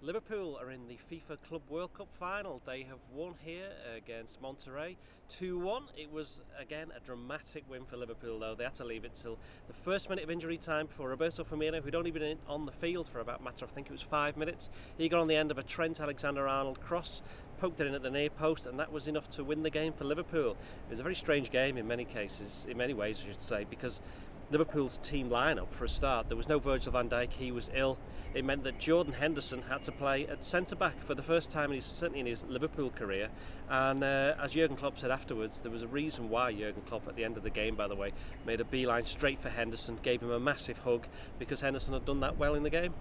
Liverpool are in the FIFA Club World Cup final. They have won here against Monterrey 2-1. It was again a dramatic win for Liverpool, though. They had to leave it till the first minute of injury time before Roberto Firmino, who'd only been on the field for about a matter of, I think it was 5 minutes. He got on the end of a Trent Alexander-Arnold cross, poked it in at the near post, and that was enough to win the game for Liverpool. It was a very strange game in many cases, in many ways I should say, because Liverpool's team lineup, for a start, there was no Virgil van Dijk, he was ill. It meant that Jordan Henderson had to play at centre-back for the first time, certainly in his Liverpool career. And as Jurgen Klopp said afterwards, there was a reason why Jurgen Klopp, at the end of the game by the way, made a beeline straight for Henderson, gave him a massive hug, because Henderson had done that well in the game.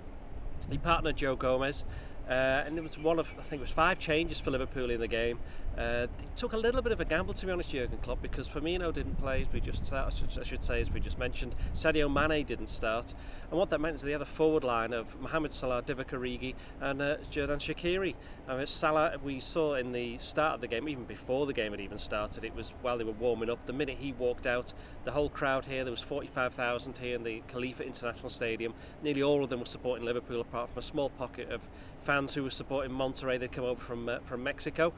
He partnered Joe Gomez, and it was one of, I think it was 5 changes for Liverpool in the game. It took a little bit of a gamble, to be honest, Jurgen Klopp, because Firmino didn't play, as we just mentioned. Sadio Mane didn't start, and what that meant is they had a forward line of Mohamed Salah, Divock Origi, and Xherdan Shaqiri. Salah, we saw in the start of the game, even before the game had even started, it was while they were warming up. The minute he walked out, the whole crowd here, there was 45,000 here in the Khalifa International Stadium. Nearly all of them were supporting Liverpool, apart from a small pocket of fans who were supporting Monterrey. They'd come over from Mexico.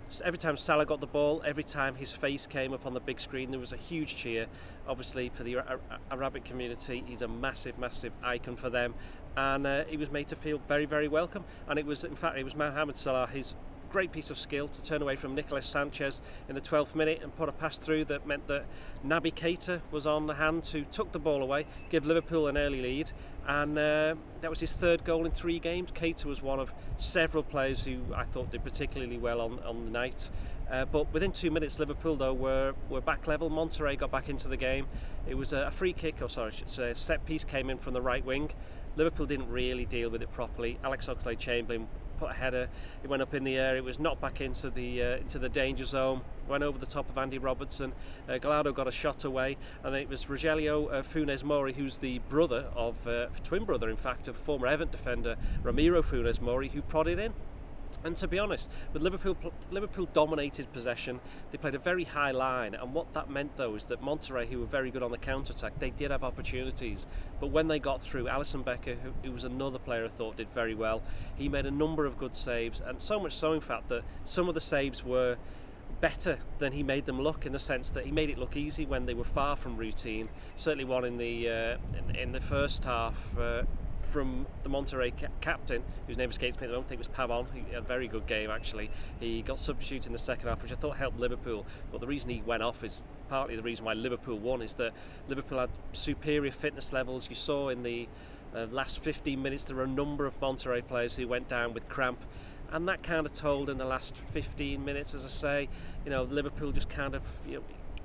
So every time Salah got the ball, every time his face came up on the big screen, there was a huge cheer. Obviously, for the Arabic community, he's a massive, massive icon for them, and he was made to feel very, very welcome. And it was, in fact, it was Mohamed Salah, his great piece of skill to turn away from Nicolas Sanchez in the 12th minute and put a pass through that meant that Naby Keita was on the hand to tuck the ball away, give Liverpool an early lead, and that was his 3rd goal in 3 games. Keita was one of several players who I thought did particularly well on the night. But within 2 minutes, Liverpool though were back level. Monterrey got back into the game. It was a free kick, or sorry, I should say, a set piece came in from the right wing. Liverpool didn't really deal with it properly. Alex Oxlade-Chamberlain put a header, it went up in the air, it was knocked back into the danger zone, went over the top of Andy Robertson. Gallardo got a shot away, and it was Rogelio Funes Mori, who's the brother of, twin brother in fact, of former Everton defender Ramiro Funes Mori, who prodded in. And to be honest, with Liverpool dominated possession. They played a very high line, and what that meant though is that Monterrey, who were very good on the counter-attack, they did have opportunities, but when they got through, Alisson Becker, who was another player I thought did very well, he made a number of good saves, and so much so in fact that some of the saves were better than he made them look, in the sense that he made it look easy when they were far from routine. Certainly one in the first half from the Monterrey captain, whose name escapes me at the moment. I think it was Pavon. He had a very good game actually. He got substituted in the second half, which I thought helped Liverpool, but the reason he went off is partly the reason why Liverpool won, is that Liverpool had superior fitness levels. You saw in the last 15 minutes there were a number of Monterrey players who went down with cramp, and that kind of told in the last 15 minutes, as I say. Liverpool just kind of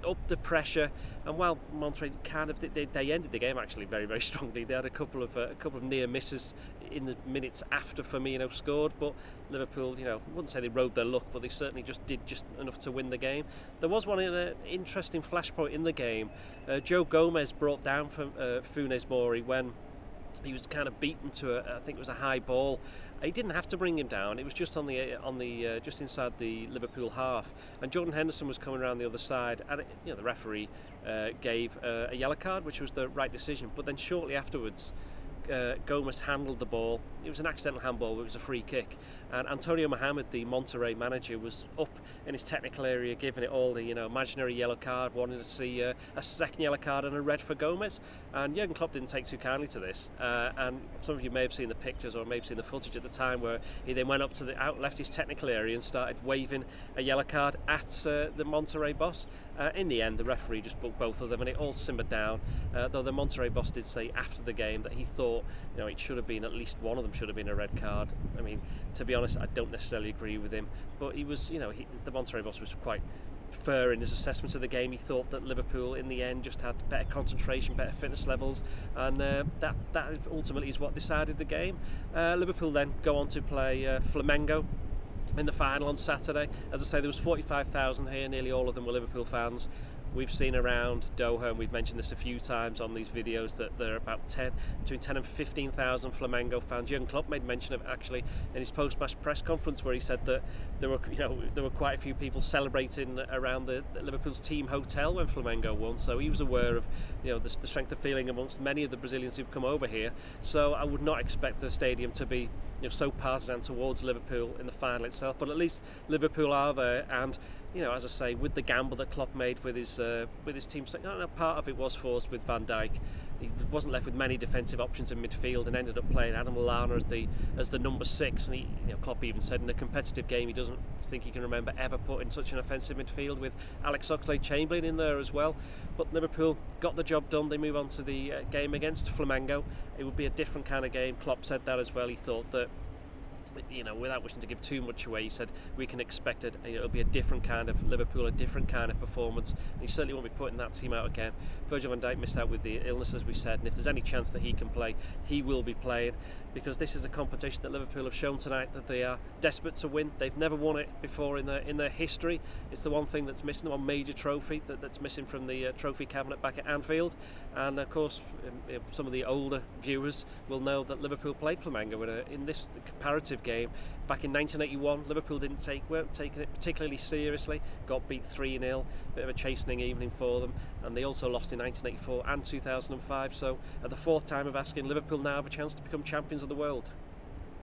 up the pressure, and while Monterrey kind of they ended the game actually very, very strongly. They had a couple of near misses in the minutes after Firmino scored, but Liverpool, I wouldn't say they rode their luck, but they certainly did enough to win the game. There was one interesting flashpoint in the game. Joe Gomez brought down from Funes Mori when he was kind of beaten to I think it was a high ball. He didn't have to bring him down. It was just just inside the Liverpool half, and Jordan Henderson was coming around the other side, and the referee gave a yellow card, which was the right decision. But then shortly afterwards, Gomez handled the ball. It was an accidental handball, but it was a free kick, and Antonio Mohamed, the Monterrey manager, was up in his technical area giving it all the imaginary yellow card, wanting to see a second yellow card and a red for Gomez. And Jurgen Klopp didn't take too kindly to this, and some of you may have seen the pictures or may have seen the footage at the time where he then went up to left his technical area and started waving a yellow card at the Monterrey boss. In the end, the referee just booked both of them, and it all simmered down, though the Monterrey boss did say after the game that he thought it should have been, at least one of them should have been a red card. I mean, to be honest, I don't necessarily agree with him, but he was, the Monterrey boss was quite fair in his assessment of the game. He thought that Liverpool in the end just had better concentration, better fitness levels, and that ultimately is what decided the game. Liverpool then go on to play Flamengo in the final on Saturday. As I say, there was 45,000 here, nearly all of them were Liverpool fans. We've seen around Doha, and we've mentioned this a few times on these videos, that there are about between 10 and 15,000 Flamengo fans. Jurgen Klopp made mention of it actually in his post-match press conference, where he said that there were quite a few people celebrating around the Liverpool's team hotel when Flamengo won. So he was aware of the strength of feeling amongst many of the Brazilians who've come over here. So I would not expect the stadium to be so partisan towards Liverpool in the final itself, but at least Liverpool are there. And as I say, with the gamble that Klopp made with his team, part of it was forced with Van Dijk. He wasn't left with many defensive options in midfield and ended up playing Adam Lallana as the number 6. And Klopp even said in a competitive game he doesn't think he can remember ever putting such an offensive midfield with Alex Oxlade-Chamberlain in there as well. But Liverpool got the job done. They move on to the game against Flamengo. It would be a different kind of game. Klopp said that as well. He thought that, without wishing to give too much away, he said we can expect it'll be a different kind of Liverpool, a different kind of performance. And he certainly won't be putting that team out again. Virgil van Dijk missed out with the illness, as we said, and if there's any chance that he can play, he will be playing, because this is a competition that Liverpool have shown tonight that they are desperate to win. They've never won it before in their history. It's the one thing that's missing, the one major trophy that's missing from the trophy cabinet back at Anfield. And of course, some of the older viewers will know that Liverpool played Flamengo in this comparative game back in 1981. Liverpool weren't taking it particularly seriously, got beat 3-0, bit of a chastening evening for them, and they also lost in 1984 and 2005. So at the fourth time of asking, Liverpool now have a chance to become champions of the world.